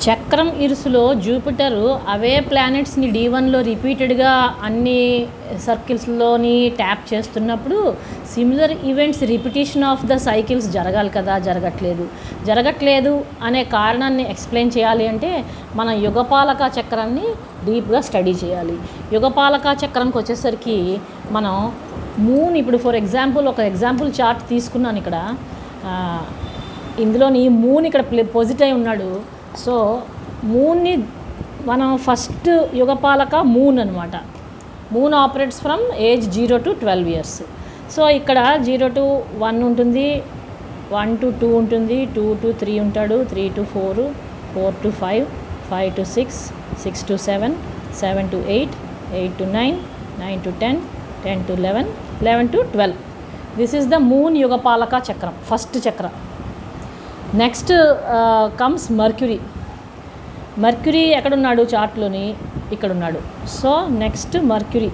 చక్రం ఇరుసులో జూపిటర్ అవే ప్లానెట్స్ని D1లో రిపీటెడ్గా అన్ని సర్కిల్స్లోని ట్యాప్ చేస్తున్నప్పుడు similar events repetition of the cycles జరగాలి కదా, జరగట్లేదు అనే కారణాన్ని ఎక్స్ప్లెయిన్ చేయాలి అంటే మనం యుగపాలక చక్రాన్ని డీప్గా స్టడీ చేయాలి. యుగపాలక చక్రంకి వచ్చేసరికి మనం మూన్, ఇప్పుడు ఫర్ ఎగ్జాంపుల్ ఒక ఎగ్జాంపుల్ చార్ట్ తీసుకున్నాను ఇక్కడ. ఇందులోని మూన్ ఇక్కడ పొజిట్ అయి ఉన్నాడు. సో మూన్ని మనం ఫస్ట్ యుగపాలక మూన్ అనమాట. Moon operates from age 0 to 12 years. So ఇక్కడ 0 to 1 ఉంటుంది, 1 to 2 ఉంటుంది, 2 to 3 ఉంటాడు, 3 to 4, 4 to 5, 5 to 6, 6 to 7, 7 to 8, 8 to 9, 9 to 10, 10 to 11, 11 to 12. This is the moon యుగపాలక చక్రం, ఫస్ట్ చక్ర. నెక్స్ట్ కమ్స్ మర్క్యూరీ ఎక్కడున్నాడు చార్ట్లోని, ఇక్కడ ఉన్నాడు. So next mercury